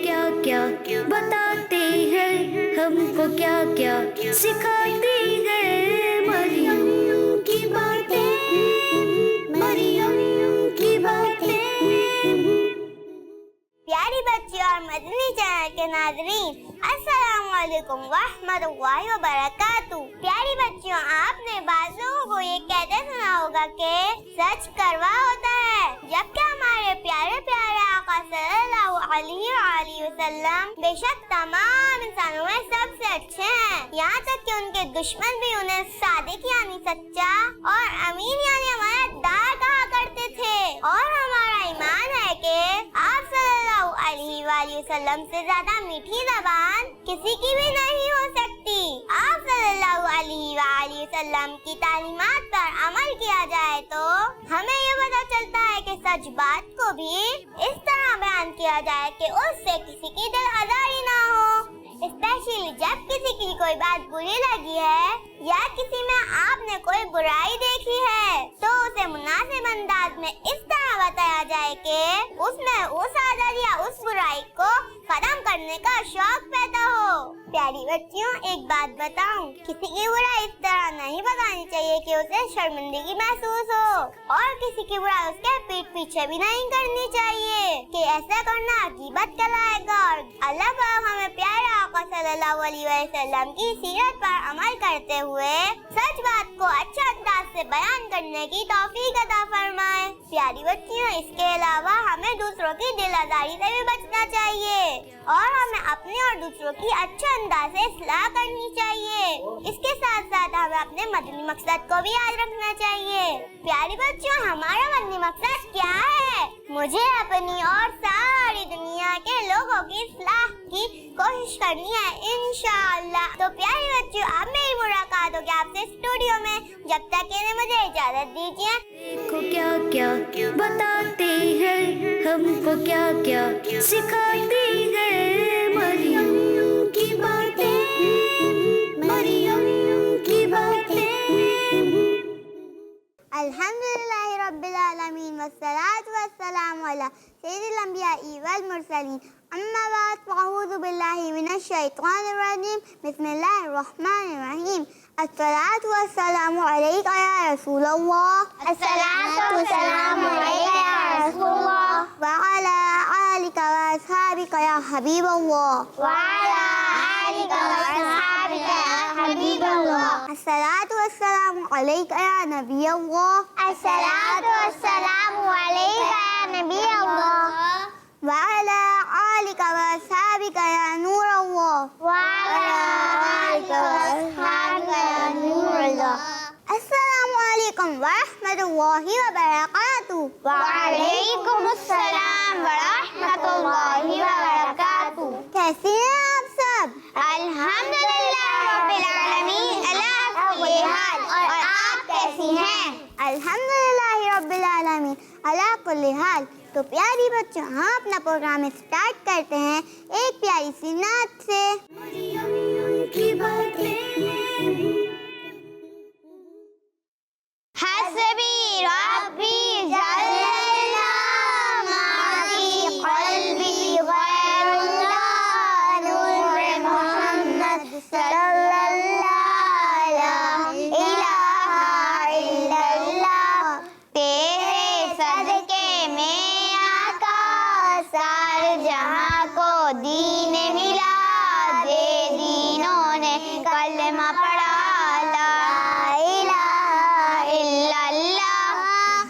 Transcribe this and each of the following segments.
کیا کیا بتاتے ہیں، ہم کو کیا کیا سکھاتے ہیں، مریم کی باتیں، مریم کی باتیں۔ پیاری بچیوں اور مدنی چینل کے ناظرین، السلام علیکم ورحمۃ اللہ وبرکاتہ۔ پیاری بچیوں، آپ نے بعض لوگوں کو یہ کہتے سنا ہوگا کہ سچ کڑوا ہوتا ہے، جبکہ ہمارے پیارے پیارے آقا صلی اللہ علیہ وآلہ وسلم بے شک تمام انسانوں میں سب سے اچھے ہیں، یہاں تک کہ ان کے دشمن بھی انہیں صادق یعنی سچا اور امین یعنی امانتدار کہا کرتے تھے۔ اور ہمارا ایمان ہے کہ آپ صلی اللہ علیہ وآلہ وسلم سے زیادہ میٹھی زبان کسی کی بھی نہیں ہو سکتی۔ آپ صلی اللہ علیہ وآلہ وسلم کی تعلیمات پر عمل کیا جائے تو ہمیں یہ پتہ چلتا ہے کہ سچ بات کو بھی اس طرح بیان کیا جائے کہ اس سے کسی کی دل آزاری نہ ہو، اسپیشلی جب کسی کی کوئی بات بری لگی ہے یا کسی میں آپ نے کوئی برائی دیکھی ہے تو اسے مناسب انداز میں اس طرح بتایا جائے کہ اس میں اس عادت یا اس برائی کو ختم کرنے کا شوق پیدا ہو۔ پیاری بچیوں، ایک بات بتاؤں، کسی کی برائی اس طرح نہیں بتانی چاہیے کہ اسے شرمندگی محسوس ہو، اور کسی کی برائی اس کے پیٹ پیچھے بھی نہیں کرنی چاہیے کہ ایسا کرنا غیبت کہلائے گا۔ اور اللہ پاک ہمیں پیارے آقا صلی اللہ علیہ وسلم کی سیرت پر عمل کرتے ہوئے سچ بات کو اچھے انداز سے بیان کرنے کی توفیق عطا فرمائے۔ پیاری بچیوں، اس کے علاوہ ہمیں دوسروں کی دل آزاری سے بھی بچنا چاہیے اور ہمیں اپنے اور دوسروں کی اچھے انداز سے اصلاح کرنی چاہیے۔ اس کے ساتھ ساتھ ہمیں اپنے مدنی مقصد کو بھی یاد رکھنا چاہیے۔ پیاری بچیوں، ہمارا مدنی مقصد کیا ہے؟ مجھے اپنی اور ساری دنیا کے لوگوں کی اصلاح کی کوشش کرنی ہے انشاءاللہ۔ تو پیاری بچیوں، اب میری ملاقات ہوگی آپ سے اسٹوڈیو میں، جب تک کے لیے مجھے اجازت دیجیے۔ دیکھو کیا کیا بتاتے ہیں، ہم کو کیا کیا سکھاتے ہیں، مریم کی باتیں، مریم کی باتیں۔ الحمدللہ رب العالمین والصلاة والسلام علی سید الانبیاء والمرسلین، اما بعد فاعوذ باللہ من الشیطان الرجیم، بسم اللہ الرحمن الرحیم۔ الصلاة والسلام علیک یا رسول اللہ، الصلاة والسلام علیک یا رسول اللہ، وعلی آلک واصحابک یا حبیب اللہ، وعلی آلک واصحابک یا حبیب اللہ۔ الصلاة والسلام علیک یا نبی اللہ، الصلاة والسلام علیک یا نبی اللہ، وعلی آلک واصحابک یا نور اللہ، وعلی آلک واصحابک یا نور اللہ۔ السلام علیکم ورحمۃ اللہ وبرکاتہ۔ وعلیکم السلام ورحمۃ اللہ وبرکاتہ۔ کیسے ہیں آپ سب؟ الحمدللہ رب العالمین، اللہ کل حال۔ اور آپ کیسی ہیں؟ الحمدللہ رب العالمین، اللہ کل حال۔ تو پیاری بچوں، ہم اپنا پروگرام اسٹارٹ کرتے ہیں ایک پیاری سی نعت سے۔ مریم کی باتیں، حسبی ربی جل اللہ، ما فی قلبی غیر اللہ، نور محمد صلی اللہ، لا الہ الا اللہ۔ تیرے صدقے میں آقا سارے جہاں کو دین ملا، دے دینوں نے کلمہ پڑھا، لا الہ الا اللہ۔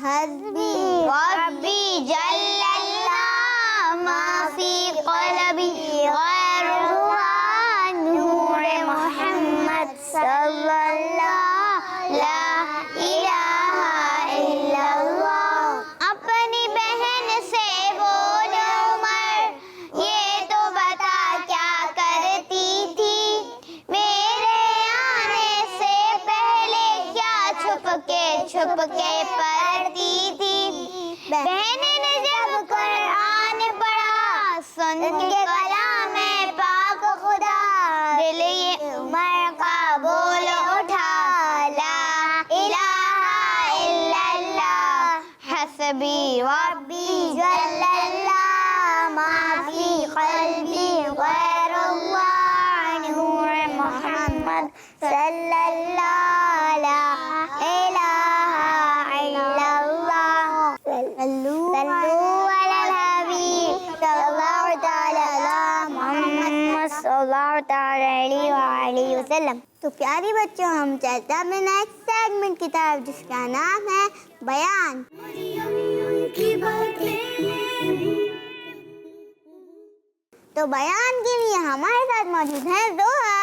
حسبی ربی جل اللہ، ما فی قلبی غیر اللہ، نور محمد صلی اللہ، لا الہ الا اللہ۔ اپنی بہن سے بول عمر، یہ تو بتا کیا کرتی تھی، میرے آنے سے پہلے کیا چھپ کے پڑھتی تھی۔ بہن نے جب قرآن پڑھا، سن کے کلام پاک خدا، دل یہ عمر کا بول اٹھا، لا الہ الا اللہ۔ حسبی ربی جل اللہ، ما فی قلبي غير الله نور محمد صلى الله لا إله إلا الله صلوا على الحبيب صلى الله تعالى على محمد صلى الله تعالى عليه وآله وسلم. تو پیاری بچوں ہم چلتے ہیں اپنے نیکسٹ سیگمنٹ کی طرف جس کا نام ہے بیان. مریم کی باتیں. تو بیان کے لیے ہمارے ساتھ موجود ہیں زوہا.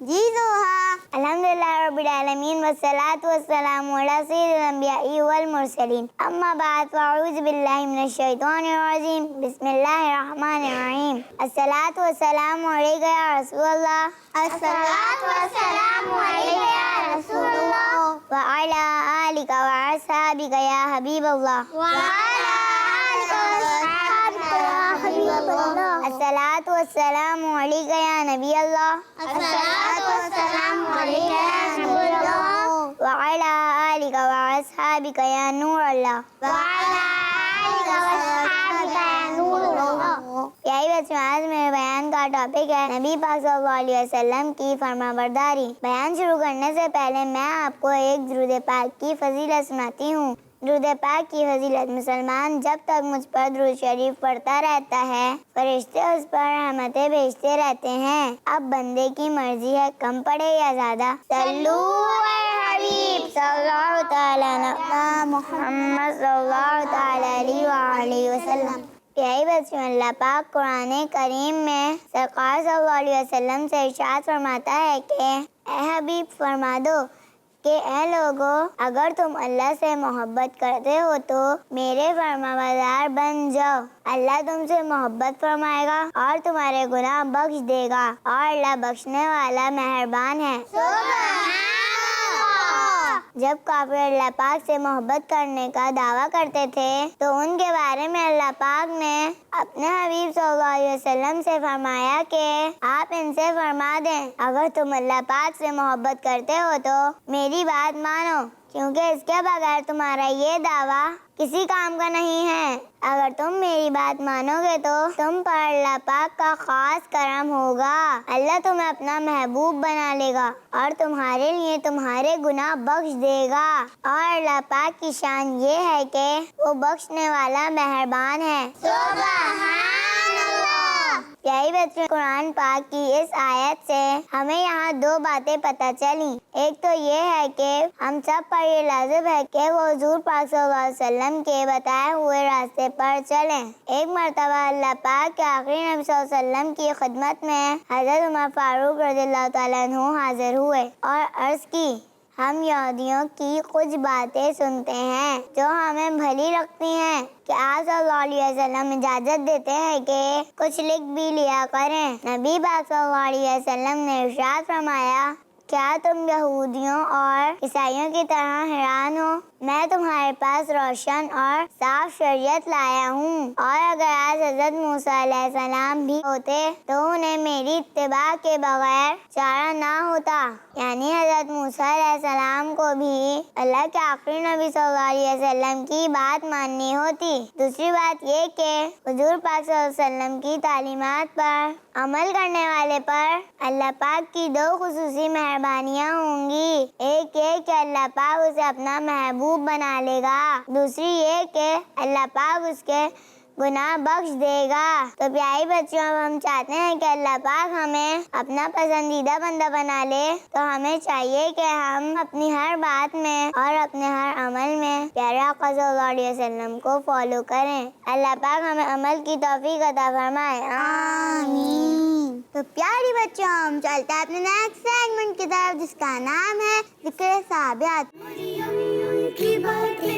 جی زوہا. الحمدللہ رب العالمین والصلاة والسلام علی سید الانبیاء والمرسلین. اما بعد فاعوذ باللہ من الشیطان الرجیم. بسم اللہ الرحمن الرحیم. الصلاة والسلام علیک یا رسول اللہ. الصلاة والسلام علیک یا رسول اللہ. وعلی آلک واصحابک یا حبیب اللہ. وعلی آلک واصحابک یا حبیب اللہ. الصلاة والسلام علیک یا نبی اللہ. الصلاة والسلام علیک یا نبی اللہ. وعلی آلک واصحابک یا نور اللہ. وعلی آلک واصحابک یا نور اللہ. یہی بچوں آج میرے بیان کا ٹاپک ہے نبی پاک صلی اللہ علیہ وسلم کی فرما برداری. بیان شروع کرنے سے پہلے میں آپ کو ایک درود پاک کی فضیلت سناتی ہوں. درود پاک کی فضیلت: مسلمان جب تک مجھ پر درود شریف پڑھتا رہتا ہے فرشتے اس پر رحمتیں بھیجتے رہتے ہیں. اب بندے کی مرضی ہے کم پڑھے یا زیادہ. صلو علی حبیب صلی اللہ تعالی علی محمد صلی اللہ تعالی علیہ وآلہ وسلم. یہی بچوں اللہ پاک قرآن کریم میں سرکار صلی اللہ علیہ وسلم سے ارشاد فرماتا ہے کہ اے حبیب فرما دو کہ اے لوگو اگر تم اللہ سے محبت کرتے ہو تو میرے فرما بردار بن جاؤ. اللہ تم سے محبت فرمائے گا اور تمہارے گناہ بخش دے گا اور اللہ بخشنے والا مہربان ہے. جب کافر اللہ پاک سے محبت کرنے کا دعویٰ کرتے تھے تو ان کے بارے میں اللہ پاک نے اپنے حبیب صلی اللہ علیہ وسلم سے فرمایا کہ آپ ان سے فرما دیں اگر تم اللہ پاک سے محبت کرتے ہو تو میری بات مانو کیونکہ اس کے بغیر تمہارا یہ دعویٰ کسی کام کا نہیں ہے. اگر تم میری بات مانو گے تو تم پر اللہ پاک کا خاص کرم ہوگا. اللہ تمہیں اپنا محبوب بنا لے گا اور تمہارے لیے تمہارے گناہ بخش دے گا. اور اللہ پاک کی شان یہ ہے کہ وہ بخشنے والا مہربان ہے. سبحان اللہ. یہی بچوں قرآن پاک کی اس آیت سے ہمیں یہاں دو باتیں پتہ چلیں. ایک تو یہ ہے کہ ہم سب پر یہ لازم ہے کہ وہ حضور پاک صلی اللہ علیہ وسلم کے بتائے ہوئے راستے پر چلیں. ایک مرتبہ اللہ پاک کے آخری نبی صلی اللہ علیہ وسلم کی خدمت میں حضرت عمر فاروق رضی اللہ تعالیٰ عنہ حاضر ہوئے اور عرض کی ہم یہودیوں کی کچھ باتیں سنتے ہیں جو ہمیں بھلی لگتی ہیں کہ آپ صلی اللہ علیہ وسلم اجازت دیتے ہیں کہ کچھ لکھ بھی لیا کریں. نبی پاک صلی اللہ علیہ وسلم نے ارشاد فرمایا کیا تم یہودیوں اور عیسائیوں کی طرح حیران ہو؟ میں تمہارے پاس روشن اور صاف شریعت لایا ہوں اور اگر آج حضرت موسیٰ علیہ السلام بھی ہوتے تو انہیں میری اتباع کے بغیر چارہ نہ ہوتا. یعنی حضرت موسیٰ علیہ السلام کو بھی اللہ کے آخری نبی صلی اللہ علیہ وسلم کی بات ماننی ہوتی. دوسری بات یہ کہ حضور پاک صلی اللہ علیہ وسلم کی تعلیمات پر عمل کرنے والے پر اللہ پاک کی دو خصوصی مہربانیاں ہوں گی. ایک یہ کہ اللہ پاک اسے اپنا محبوب بنا لے گا. دوسری یہ کہ اللہ پاک اس کے گناہ بخش دے گا. تو پیاری بچوں ہم چاہتے ہیں کہ اللہ پاک ہمیں اپنا پسندیدہ بندہ بنا لے تو ہمیں چاہیے کہ ہم اپنی ہر بات میں اور اپنے ہر عمل میں پیارے آقا صلی اللہ علیہ وسلم کو فالو کریں. اللہ پاک ہمیں عمل کی توفیق عطا فرمائے. آمین. تو پیاری بچوں ہم چلتے ہیں اپنے نیکسٹ سیگمنٹ کی طرف جس کا نام ہے ذکر صحابیات. مریم کی باتیں.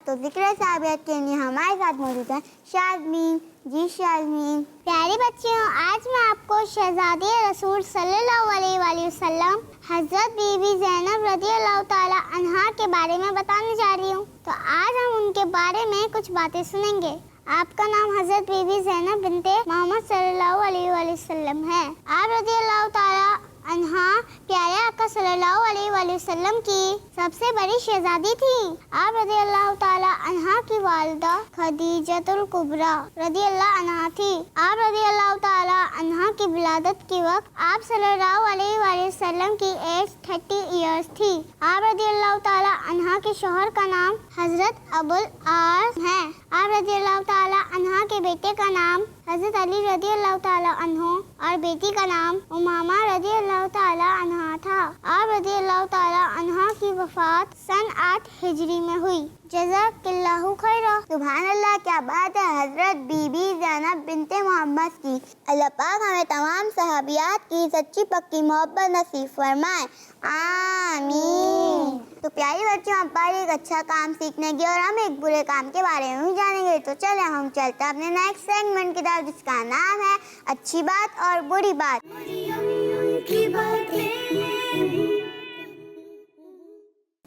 تو ذکر صحابیات کے لیے ہمارے ساتھ موجود ہیں شازمین. جی شازمین. پیاری بچیوں آج میں آپ کو شہزادی رسول صلی اللہ علیہ وآلہ وسلم حضرت بی بی زینب رضی اللہ تعالی عنہا کے بارے میں بتانے جا رہی ہوں. تو آج ہم ان کے بارے میں کچھ باتیں سنیں گے. آپ کا نام حضرت بی بی زینب بنت محمد صلی اللہ علیہ وآلہ وسلم ہے. آپ رضی اللہ تعالی عنہا پیارے آقا صلی اللہ علیہ وآلہ وسلم کی سب سے بڑی شہزادی تھی۔ آپ رضی اللہ تعالی عنہا کی والدہ خدیجۃ الکبریٰ رضی اللہ عنہا تھی۔ آپ رضی اللہ تعالی عنہا کی ولادت کے وقت آپ صلی اللہ علیہ وآلہ وسلم کی ایج 30 ایئرز تھی۔ آپ رضی اللہ تعالی عنہا کے شوہر کا نام حضرت ابو العاص ہے۔ آپ رضی اللہ تعالی عنہا کے بیٹے کا نام حضرت علی رضی اللہ تعالی عنہ اور بیٹی کا نام امامہ رضی اللہ تعالی عنہا تھا۔ آپ رضی اللہ تعالی عنہا کی وفات سن 8 ہجری میں ہوئی۔ جزاک اللہ خیرہ۔ سبحان اللہ، کیا بات ہے حضرت بی بی زینب بنت محمد کی۔ اللہ پاک ہمیں تمام صحابیات کی سچی پکی محبت نصیب فرمائے، آمین۔ تو پیاری بچوں، ہم پر ایک اچھا کام سیکھنے گے اور ہم ایک برے کام کے بارے میں بھی جانیں گے۔ تو چلیں ہم چلتے ہیں اپنے نیکسٹ سیگمنٹ کی طرف، جس کا نام ہے اچھی بات اور بری بات۔ مریم کی باتیں۔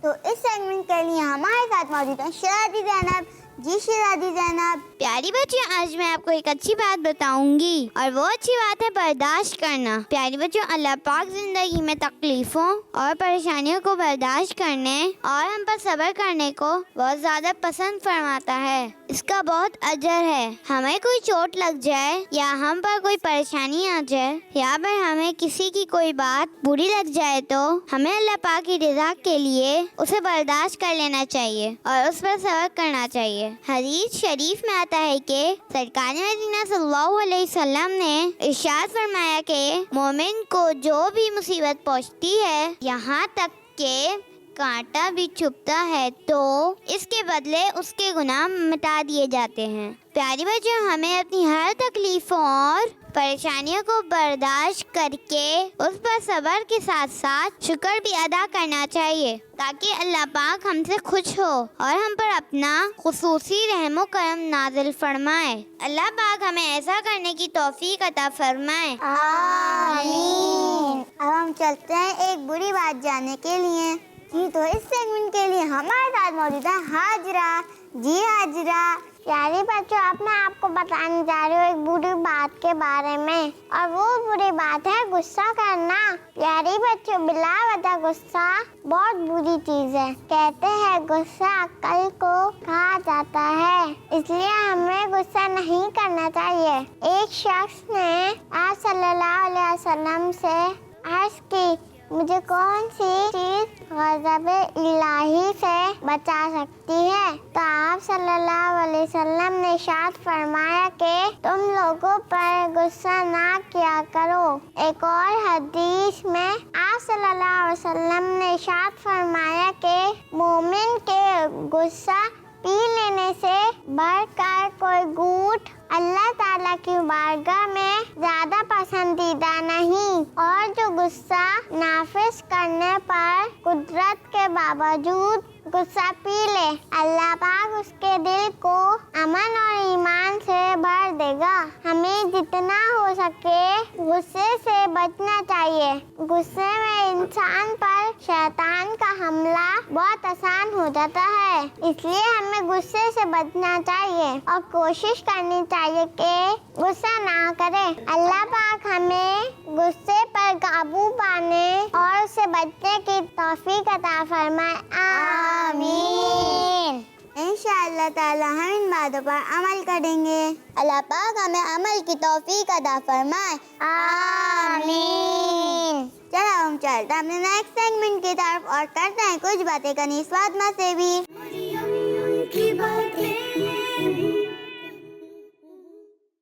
تو اس سیگمنٹ کے لیے ہمارے ساتھ موجود ہیں شہزادی زینب۔ جی شہزادی زینب۔ پیاری بچیوں، آج میں آپ کو ایک اچھی بات بتاؤں گی اور وہ اچھی بات ہے برداشت کرنا۔ پیاری بچیوں، اللہ پاک زندگی میں تکلیفوں اور پریشانیوں کو برداشت کرنے اور ہم پر صبر کرنے کو بہت زیادہ پسند فرماتا ہے۔ اس کا بہت اجر ہے۔ ہمیں کوئی چوٹ لگ جائے یا ہم پر کوئی پریشانی آ جائے یا پھر ہمیں کسی کی کوئی بات بری لگ جائے تو ہمیں اللہ پاک کی رضا کے لیے اسے برداشت کر لینا چاہیے اور اس پر صبر کرنا چاہیے۔ حدیث شریف میں آتا ہے کہ سرکار مدینہ صلی اللہ علیہ وسلم نے ارشاد فرمایا کہ مومن کو جو بھی مصیبت پہنچتی ہے، یہاں تک کہ کانٹا بھی چھپتا ہے، تو اس کے بدلے اس کے گناہ مٹا دیے جاتے ہیں۔ پیاری بچوں، ہمیں اپنی ہر تکلیفوں اور پریشانیوں کو برداشت کر کے اس پر صبر کے ساتھ ساتھ شکر بھی ادا کرنا چاہیے، تاکہ اللہ پاک ہم سے خوش ہو اور ہم پر اپنا خصوصی رحم و کرم نازل فرمائے۔ اللہ پاک ہمیں ایسا کرنے کی توفیق عطا فرمائے، آمین۔ اب ہم چلتے ہیں ایک بری بات جاننے کے لیے۔ جی تو اس سیگمنٹ کے لیے ہمارے ساتھ موجود ہے حاجرہ۔ جی حاجرہ۔ پیاری بچوں، اب میں آپ کو بتانے جا رہی ہوں ایک بری بات کے بارے میں، اور وہ بری بات ہے غصہ کرنا۔ پیاری بچوں، بلا وجہ غصہ بہت بری چیز ہے۔ کہتے ہیں غصہ عقل کو کھا جاتا ہے، اس لیے ہمیں غصہ نہیں کرنا چاہیے۔ ایک شخص نے آپ صلی اللہ علیہ وسلم سے عرض کی، مجھے کون سی چیز غضب الہی سے بچا سکتی ہے؟ تو آپ صلی اللہ علیہ وسلم نے ارشاد فرمایا کہ تم لوگوں پر غصہ نہ کیا کرو۔ ایک اور حدیث میں آپ صلی اللہ علیہ وسلم نے ارشاد فرمایا کہ مومن کے غصہ پی لینے سے بڑھ کر کوئی گھونٹ اللہ تعالیٰ کی بارگاہ میں زیادہ پسندیدہ نہیں، اور جو غصہ نافذ کرنے پر قدرت کے باوجود غصہ پی لے، اللہ پاک اس کے دل کو امن اور ایمان سے بھر دے گا۔ ہمیں جتنا ہو سکے غصے سے بچنا چاہیے۔ غصے میں انسان پر شیطان کا حملہ بہت آسان ہو جاتا ہے، اس لیے ہمیں غصے سے بچنا چاہیے اور کوشش کرنی چاہیے کہ غصہ نہ کرے۔ اللہ پاک ہمیں غصے پر قابو پانے اور اس سے بچنے کی توفیق عطا فرمائے، آمین۔ انشاءاللہ تعالی ہم ان باتوں پر عمل کریں گے۔ اللہ پاک ہمیں عمل کی توفیق عطا فرمائے، آمین۔ چلو ہم چلتے ہیں اپنے نیکسٹ سیگمنٹ کی طرف اور کرتے ہیں کچھ باتیں کنیز فاطمہ سے بھی۔ مریم کی باتیں۔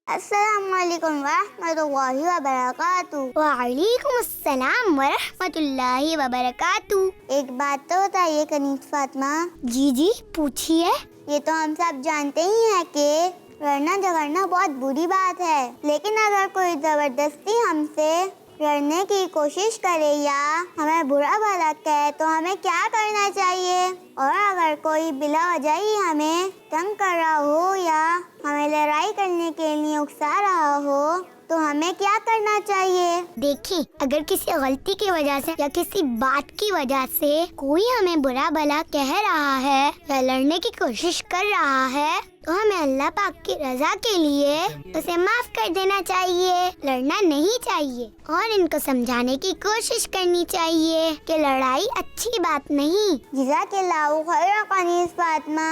السلام علیکم ورحمۃ اللہ وبرکاتہ۔ وعلیکم السلام ورحمۃ اللہ وبرکاتہ۔ ایک بات تو بتائیے کنیز فاطمہ۔ جی جی پوچھیے۔ یہ تو ہم سب جانتے ہی ہیں کہ لڑنا جھگڑنا بہت بری بات ہے، لیکن اگر کوئی زبردستی ہم سے لڑنے کی کوشش کرے یا ہمیں برا بھلا کہے تو ہمیں کیا کرنا چاہیے؟ اور اگر کوئی بلا وجہ ہی ہمیں تنگ کر رہا ہو یا ہمیں لڑائی کرنے کے لیے اکسا رہا ہو تو ہمیں کیا کرنا چاہیے؟ دیکھیں، اگر کسی غلطی کی وجہ سے یا کسی بات کی وجہ سے کوئی ہمیں برا بھلا کہہ رہا ہے یا لڑنے کی کوشش کر رہا ہے تو ہمیں اللہ پاک کی رضا کے لیے اسے معاف کر دینا چاہیے، لڑنا نہیں چاہیے، اور ان کو سمجھانے کی کوشش کرنی چاہیے کہ لڑائی اچھی بات نہیں۔ جزاک اللہ خیر قنیس فاطمہ،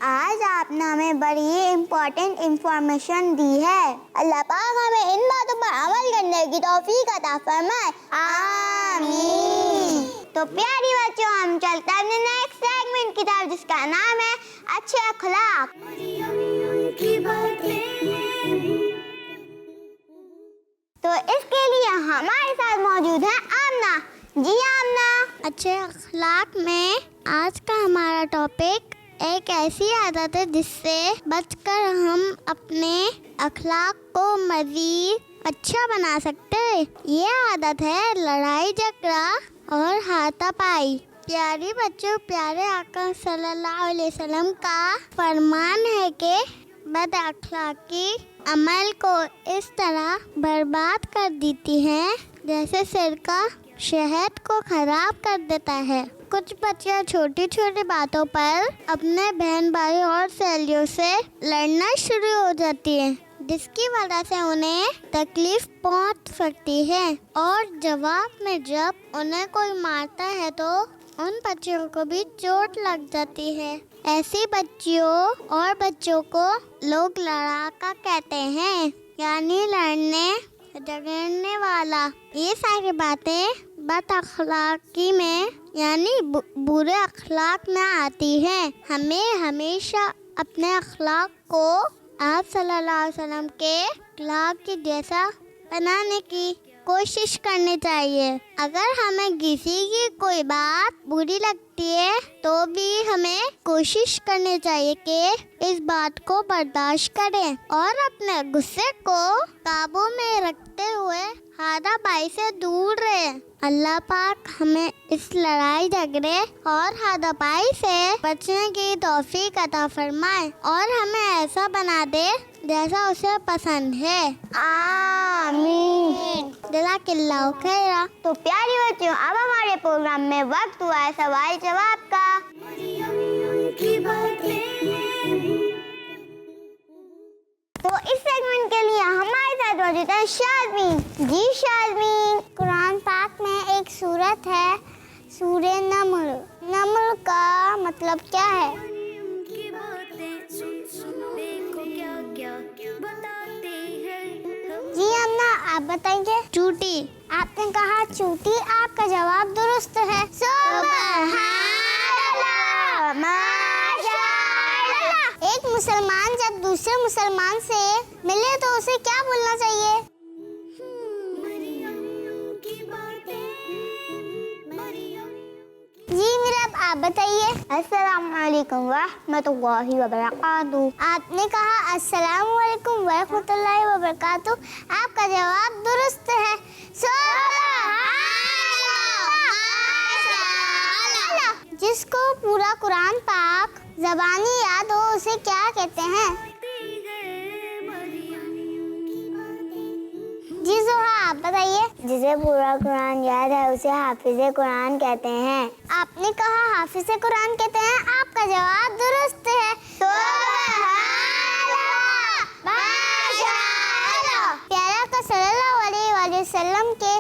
آج آپ نے ہمیں بڑی امپورٹنٹ انفارمیشن دی ہے۔ اللہ پاک ہمیں ان باتوں پر عمل کرنے کی توفیق عطا فرمائے، آمین۔ تو پیاری بچوں، ہم چلتے ہیں اپنے نیکسٹ سیگمنٹ کی طرف، جس کا نام ہے اچھے اخلاق۔ مریم کی باتیں۔ تو اس کے لیے ہمارے ساتھ موجود ہیں آمنہ۔ جی آمنہ۔ اچھے اخلاق میں آج کا ہمارا ٹاپک ایک ایسی عادت ہے جس سے بچ کر ہم اپنے اخلاق کو مزید اچھا بنا سکتے ہیں۔ یہ عادت ہے لڑائی جھگڑا اور ہاتھا پائی۔ پیاری بچوں، پیارے آقا صلی اللہ علیہ وسلم کا فرمان ہے کہ بد اخلاقی عمل کو اس طرح برباد کر دیتی ہے جیسے سرکہ شہد کو خراب کر دیتا ہے۔ کچھ بچیاں چھوٹی چھوٹی باتوں پر اپنے بہن بھائی اور سہیلیوں سے لڑنا شروع ہو جاتی ہیں، جس کی وجہ سے انہیں تکلیف پہنچ سکتی ہے، اور جواب میں جب انہیں کوئی مارتا ہے تو ان بچیوں کو بھی چوٹ لگ جاتی ہے۔ ایسی بچیوں اور بچوں کو لوگ لڑاکا کہتے ہیں، یعنی لڑنے جھگڑنے والا۔ یہ ساری باتیں بد اخلاقی میں یعنی برے اخلاق میں آتی ہیں۔ ہمیں ہمیشہ اپنے اخلاق کو آپ صلی اللہ علیہ وسلم کے اخلاق کے جیسا بنانے کی کوشش کرنی چاہیے۔ اگر ہمیں کسی کی کوئی بات بری لگتی ہے تو بھی ہمیں کوشش کرنی چاہیے کہ اس بات کو برداشت کریں اور اپنے غصے کو قابو میں رکھتے ہوئے ہاتھا پائی سے دور رہیں۔ اللہ پاک ہمیں اس لڑائی جھگڑے اور ہاتھا پائی سے بچنے کی توفیق عطا فرمائے اور ہمیں ایسا بنا دے جیسا اسے پسند ہے، آمین۔ جزاک اللہ خیر۔ تو پیاری بچوں، اب ہمارے پروگرام میں وقت ہوا ہے سوال جواب کا۔ مریم کی باتیں۔ تو اس سیگمنٹ کے لیے ہمارے ساتھ موجود ہے شازمین۔ جی شازمین۔ قرآن پاک میں ایک سورت ہے سورہ نمل۔ نمل کا مطلب کیا ہے؟ مریم کی باتیں سن سن دیکھو کیا کیا بتاتے ہیں۔ جی امنا، آپ بتائیں گے؟ چوٹی۔ آپ نے کہا چوٹی، آپ کا جواب درست ہے۔ سبحان اللہ، ماشاء اللہ۔ ایک مسلمان جب دوسرے مسلمان سے ملے تو اسے کیا بولنا چاہیے؟ مریم کی باتیں۔ مریم۔ جی میرا آپ بتائیے۔ السلام علیکم ورحمۃ اللہ وبرکاتہ۔ آپ نے کہا السلام علیکم ورحمۃ اللہ وبرکاتہ، آپ کا جواب درست ہے۔ جس کو پورا قرآن پاک زبانی یاد ہو اسے کیا کہتے ہیں؟ جی زہا، آپ بتائیے۔ جسے پورا قرآن یاد ہے اسے حافظ قرآن کہتے ہیں۔ آپ نے کہا حافظ قرآن کہتے ہیں، آپ کا جواب درست ہے۔ پیارا کا صلی اللہ علیہ وسلم کے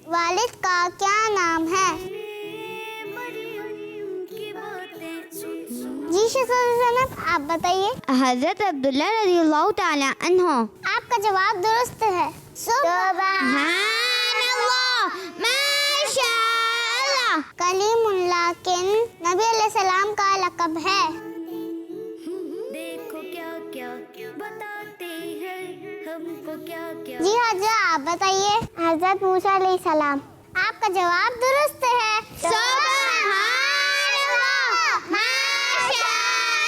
والد کا کیا نام ہے؟ جی شیخ، آپ بتائیے۔ حضرت عبداللہ رضی اللہ تعالی عنہ۔ آپ کا جواب درست ہے۔ سبحان اللہ، ماشاء اللہ۔ کلیم اللہ کن نبی علیہ السلام کا لقب ہے؟ دیکھو کیا کیا بتاتے ہیں ہم کو کیا کیا۔ جی حضرت، آپ بتائیے۔ حضرت موسیٰ علیہ السلام۔ آپ کا جواب درست ہے۔ سبحان اللہ، ماشاء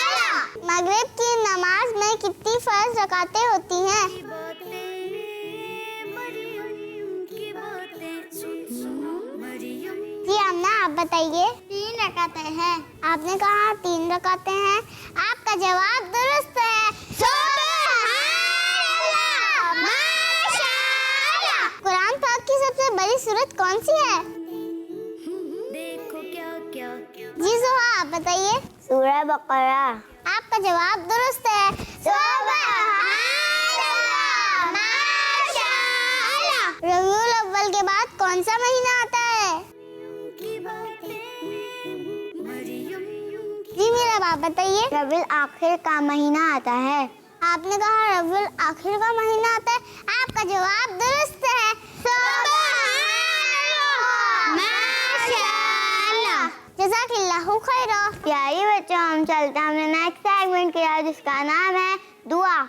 اللہ۔ مغرب کی نماز میں کتنی فرض رکعتیں ہوتی ہیں؟ مریم کی باتیں سن سن مریم۔ جی امنا، آپ بتائیے۔ 3 رکعتیں ہیں۔ آپ نے کہا 3 رکعتیں ہیں، آپ کا جواب درست ہے۔ سبحان اللہ، ماشاء اللہ۔ قرآن پاک کی سب سے بڑی سورت کون سی ہے؟ دیکھو کیا کیا جی زہا، آپ بتائیے۔ سورہ بقرہ۔ آپ کا جواب درست ہے. سبحان اللہ، ماشاءاللہ. ربیع الاول کے بعد کون سا مہینہ آتا ہے؟ جی میرا باپ بتائیے. ربیع الاخر کا مہینہ آتا ہے. آپ نے کہا ربیع الاخر کا مہینہ آتا ہے. آپ کا جواب درست ہے. ماشاءاللہ. جزاک اللہ خیر. پیاری بچوں، ہم چلتے ہیں اپنے نیکسٹ سیگمنٹ کی طرف جس کا نام ہے دعا.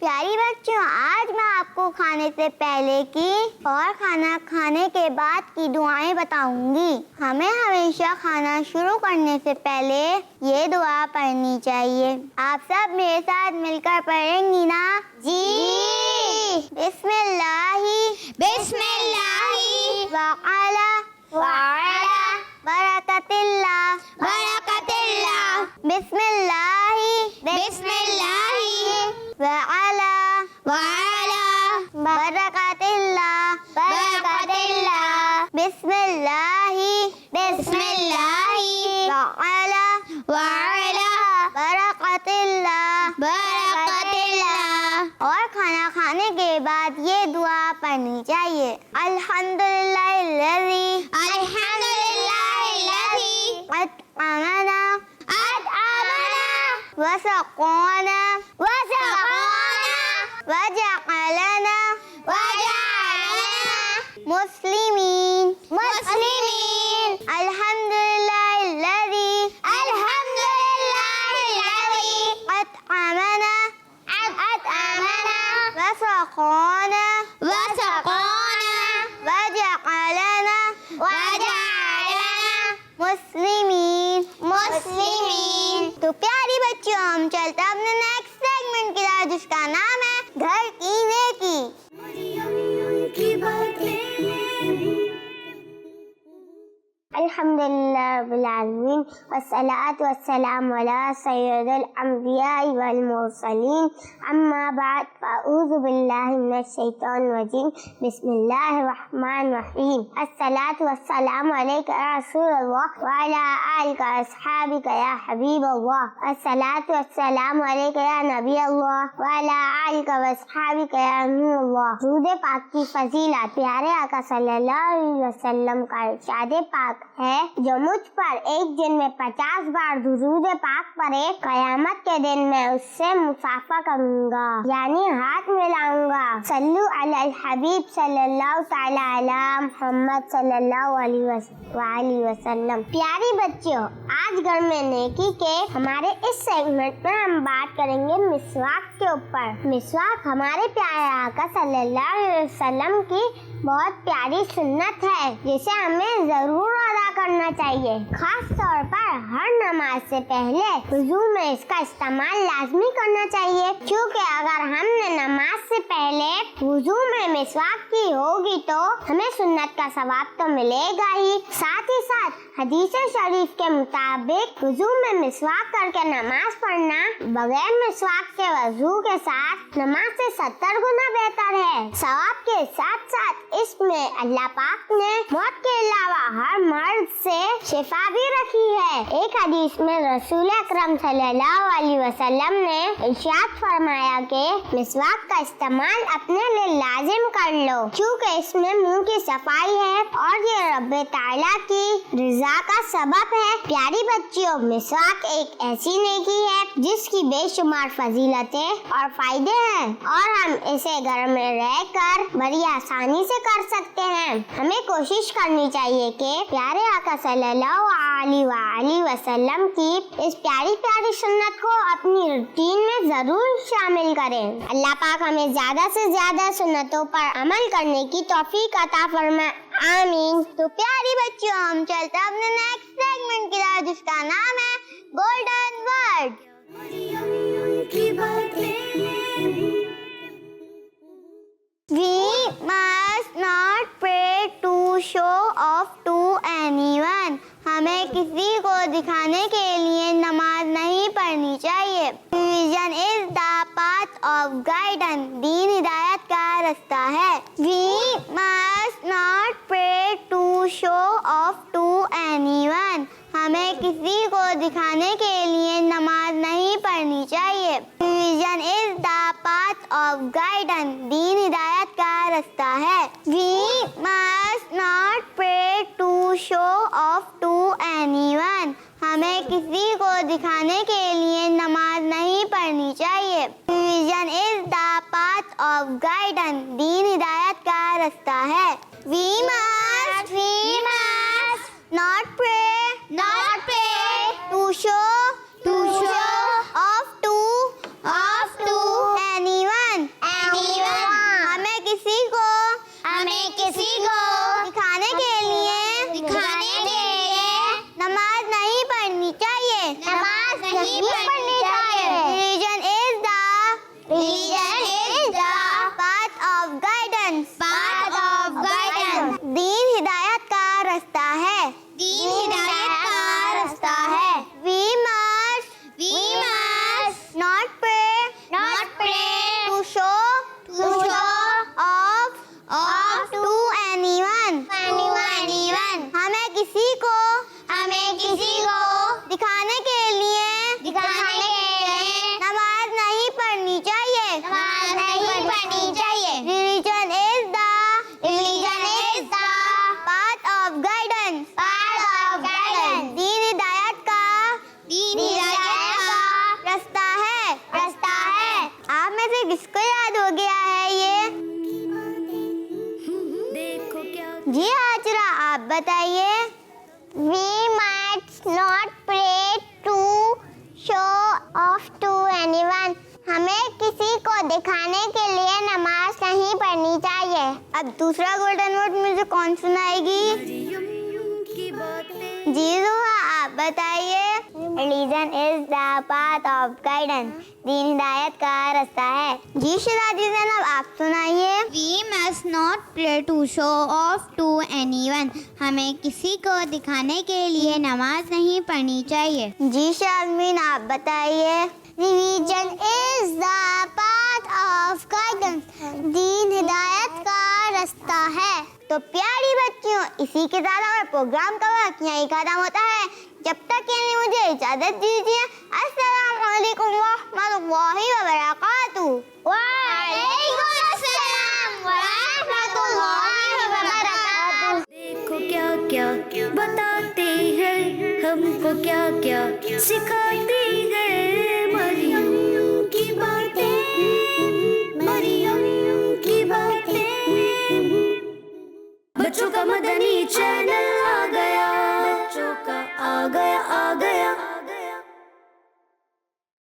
پیاری بچوں، آج میں آپ کو کھانے سے پہلے کی اور کھانا کھانے کے بعد کی دعائیں بتاؤں گی. ہمیں ہمیشہ کھانا شروع کرنے سے پہلے یہ دعا پڑھنی چاہیے. آپ سب میرے ساتھ مل کر پڑھیں گی نا؟ جی. بسم اللہ بسم اللہ وعلا برکت اللہ برکت اللہ بسم اللہ بسم اللہ وعلا وعلا برکت اللہ برکت اللہ بسم اللہ بسم اللہ وعلا وعلا برکت اللہ برکت اللہ. اور کھانا کھانے کے بعد یہ دعا پڑھنی چاہیے. الحمدللہ الذی الحمدللہ الذی اطعمنا وسقانا وجعلنا مسلمین. الحمدللہ الذی اطعمنا وسقانا وجعلنا مسلمین. تو پیاری بچوں، ہم چلتے ہیں اپنے نیکسٹ سیگمنٹ کی طرف جس کا نام ہے گھر کی نیکی. الحمدللہ رب العالمین والصلاة والسلام علی سید الانبیاء والمرسلین. اما بعد فاعوذ باللہ من الشیطان الرجیم. بسم اللہ الرحمن الرحیم. الصلاة والسلام علیک یا رسول اللہ وعلی آلک واصحابک یا حبیب اللہ. الصلاة والسلام علیک یا نبی اللہ وعلی آلک واصحابک یا نور اللہ. درود پاک کی فضیلت پیارے آقا صلی اللہ علیہ وسلم کا ارشاد پاک ہے، جو مجھ پر ایک دن میں 50 بار درود پاک پڑھے، قیامت کے دن میں اس سے مصافحہ کروں گا، یعنی ہاتھ ملاؤں گا. صلو علی الحبیب صلی اللہ تعالی علی محمد صلی اللہ علیہ وسلم. پیاری بچوں، آج گھر میں نیکی کے ہمارے اس سیگمنٹ میں ہم بات کریں گے مسواک کے اوپر. مسواک ہمارے پیارے آقا صلی اللہ علیہ وسلم کی بہت پیاری سنت ہے جسے ہمیں ضرور ادا کرنا چاہیے. خاص طور پر ہر نماز سے پہلے وضو میں اس کا استعمال لازمی کرنا چاہیے، کیونکہ اگر ہم نے نماز سے پہلے وضو میں مسواک کی ہوگی تو ہمیں سنت کا ثواب تو ملے گا ہی، ساتھ ہی ساتھ حدیث شریف کے مطابق وضو میں مسواک کر کے نماز پڑھنا بغیر مسواک کے وضو کے ساتھ نماز سے 70 گنا بہتر ہے. ثواب کے ساتھ ساتھ اس میں اللہ پاک نے موت کے علاوہ ہر مرض سے شفا بھی رکھی ہے. ایک حدیث میں رسول اکرم صلی اللہ علیہ وسلم نے ارشاد فرمایا کہ مسواک کا استعمال اپنے لیے لازم کر لو، کیونکہ اس میں منہ کی صفائی ہے اور یہ رب تعالیٰ کی رضا کا سبب ہے. پیاری بچیوں، مسواک ایک ایسی نیکی ہے جس کی بے شمار فضیلتیں اور فائدے ہیں، اور ہم اسے گھر میں رہ کر بڑی آسانی سے کر سکتے ہیں. ہمیں کوشش کرنی چاہیے کہ پیارے آقا صلی اللہ علیہ وسلم کی اس پیاری پیاری سنت کو اپنی روٹین میں ضرور شامل کریں. اللہ پاک ہمیں زیادہ سے زیادہ سنتوں پر عمل کرنے کی توفیق عطا فرمائے. آمین. تو پیاری بچیوں، ہم چلتے ہیں اپنے نیکسٹ سیگمنٹ کی طرف جس کا نام ہے golden word. We must not pray to show off to anyone. ہمیں کسی کو دکھانے کے لیے نماز نہیں پڑھنی چاہیے. Religion is the path of guidance. دین ہدایت کا رستہ ہے. We must not pray to show off to anyone. ہمیں کسی کو دکھانے کے لیے نماز نہیں پڑھنی چاہیے. Religion is the path of guidance. دین ہدایت کا رستہ ہے. We must not pray to show off to anyone. ہمیں کسی کو دکھانے کے لیے نماز نہیں پڑھنی چاہیے. Religion is the path of guidance. دین ہدایت کا رستہ ہے. We must not pray to show off to anyone. ہمیں کسی کو دکھانے کے لیے نماز نہیں پڑھنی چاہیے. Religion is the path of guidance. دین ہدایت کا رستہ ہے. We must not pray to show off to anyone. ہمیں کسی کو دکھانے کے لیے نماز نہیں پڑھنی چاہیے. Religion is the path of guidance. دین ہدایت کا رستہ ہے. آپ میں سے کس کو یاد ہو گیا ہے یہ؟ دیکھو کیا جی آچرا آپ بتائیے. We must not pray to show off to anyone. ہمیں کسی کو دکھانے کے لیے نماز نہیں پڑھنی چاہیے. اب دوسرا گولڈن ورڈ مجھے کون سنائے گی؟ مریم کی باتیں. جی روحا آپ بتائیے. Religion is the path of guidance. دین ہدایت کا رستہ ہے. جی شہزادی زینب آپ سنائیے. We must not pray to show off to anyone. ہمیں کسی کو دکھانے کے لیے نماز نہیں پڑھنی چاہیے. جی شازمین آپ بتائیے. Religion is the path of guidance. دین ہدایت کا رستہ ہے. تو پیاری بچیوں اسی کے ساتھ اور پروگرام کا وقت یہیں ختم ہوتا ہے. جب تک یعنی مجھے اجازت دیجیے. السلام علیکم ورحمۃ اللہ وبرکاتہ. وعلیکم السلام ورحمۃ اللہ وبرکاتہ. دیکھو کیا کیا بتاتے ہیں ہم کو, کیا کیا سکھاتے